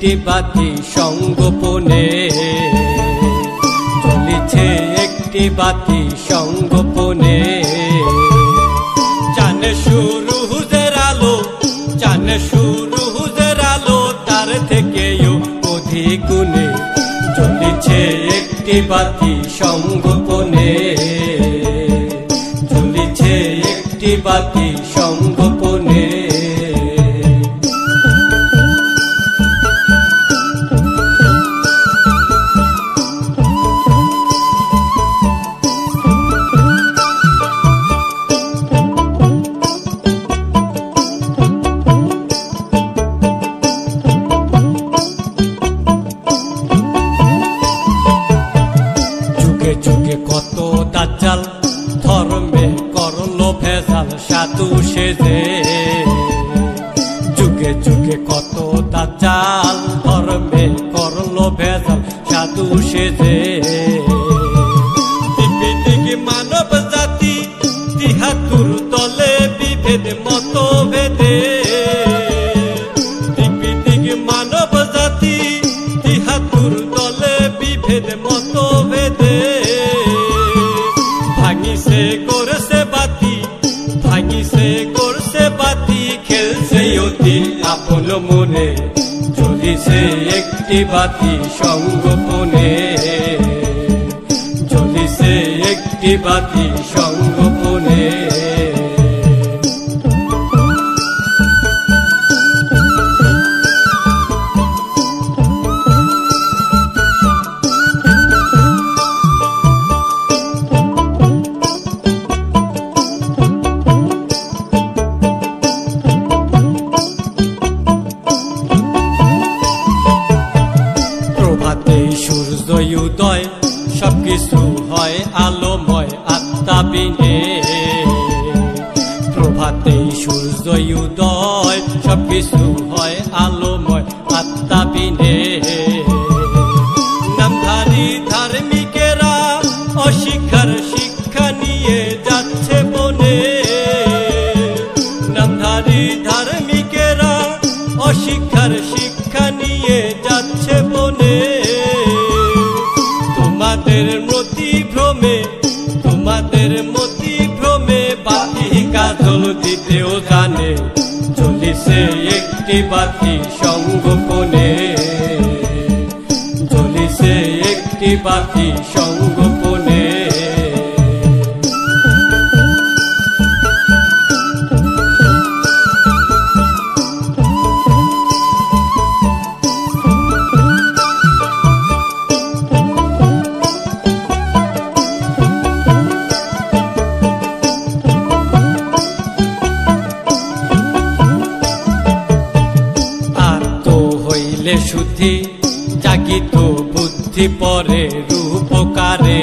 একটি বাতি সঙ্গোপনে, জ্বলিছে একটি বাতি সঙ্গোপনে। চাঁদে সুরুজের আলো, চাঁদে সুরুজের আলো, তার থেকেও অধিক গুণে জ্বলিছে একটি বাতি সঙ্গোপনে, জ্বলিছে একটি বাতি সঙ্গোপনে। যুগে কত দাজ্জাল ধর্মে করলো ভেজাল সাধু সেজে, যুগে যুগে কত দাজ্জাল ধর্মে করলো ভেজাল সাধু সেজে। দিকে মানব জাতি তিহাতুর তলে বিভেদ মতভেদে, দিকে মানব জাতি তিহাতুর তলে বিভেদ মতভেদে। ভাঙিছে করছে বাতি, ভাঙিছে করছে বাতি, খেলছে অতি আপন মনে, জ্বলিছে একটি বাতি সঙ্গোপনে, জ্বলিছে একটি বাতি সঙ্গোপনে। সূর্যোদয় সবকিছু হয় আলোময় আত্মা বিনে, প্রভাতেই সূর্যোদয় সবকিছু হয় আলোময় আত্মা বিনে। নামধারী ধার্মিকেরা অশিক্ষার শিক্ষা নিয়ে যাচ্ছে বনে, নামধারী ধার্মিকেরা অশিক্ষার শিক্ষা নিয়ে যাচ্ছে বনে। তোমাদের মতি ভ্রমে, তোমাদের মতি ভ্রমে বাতি কাজল দিতেও জানে, জ্বলিছে একটি বাতি সঙ্গোপনে, জ্বলিছে একটি বাতি সঙ্গোপনে। শুদ্ধি জাগিত বুদ্ধি পরে রূপকারে,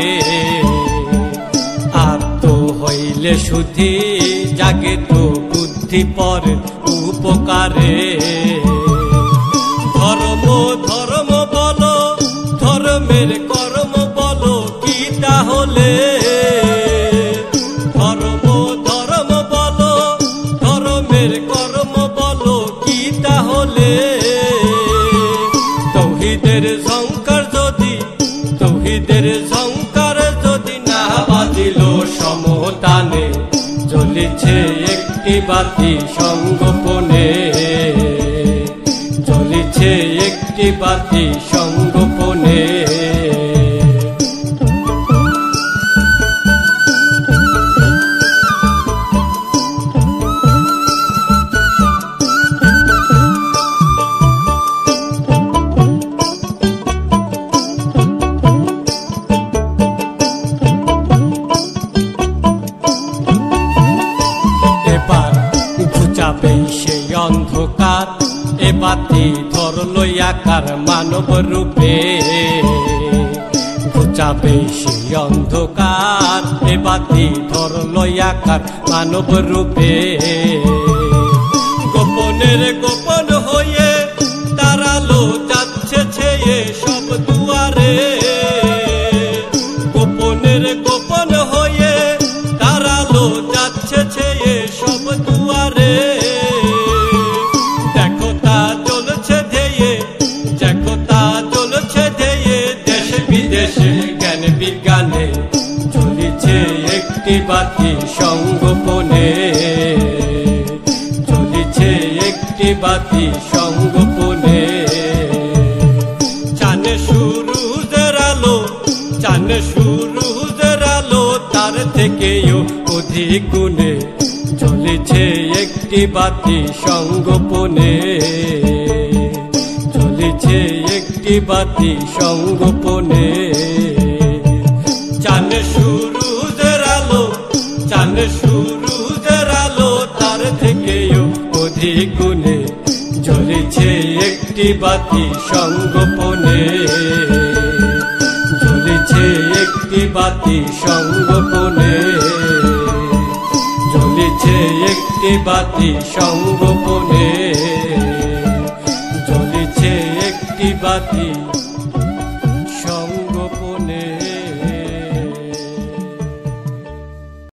আত্ম হইলে শুদ্ধি জাগিত বুদ্ধি পরে উপকারে। ধর্ম ধর্ম বলো, ধর্মের কর্ম বলো কি তাহলে, ধর্ম ধর্ম বলো, ধর্মের কর্ম বলো কি তাহলে। তৌহিদের ঝংকার যদি, তৌহিদের ঝংকার যদি না বাজিল সমতানে, জ্বলিছে একটি বাতি সঙ্গোপনে, জ্বলিছে একটি বাতি সঙ্গোপনে। সেই অন্ধকার এ বাতি ধরলো আকার মানব রূপে, ঘুচাবে সেই অন্ধকার এ বাতি ধরলো আকার মানব রূপে। গোপনের গোপন হয়ে তারালো যাচ্ছে ছেয়ে সব দুয়ারে, গোপনের গোপন হয়ে তারালো যাচ্ছে ছেয়ে সব দুয়ারে। দেখো তা জ্বলছে ধেয়ে বিজ্ঞানে জ্বলিছে একটি বাতি সঙ্গোপনে, জ্বলিছে একটি বাতি সঙ্গোপনে। চাঁদে সূরজের আলো, চাঁদে সূরজের আলো তার থেকেও অধিক গুণে জ্বলিছে একটি বাতি সঙ্গোপনে, জ্বলিছে একটি বাতি সঙ্গোপনে। চাঁদে সূরজের আলো, চাঁদে সূরজের আলো তার থেকেও অধিক গুণে জ্বলিছে একটি বাতি সঙ্গোপনে, জ্বলিছে একটি বাতি সঙ্গোপনে, জ্বলিছে একটি বাতি সঙ্গোপনে, জ্বলিছে একটি বাতি।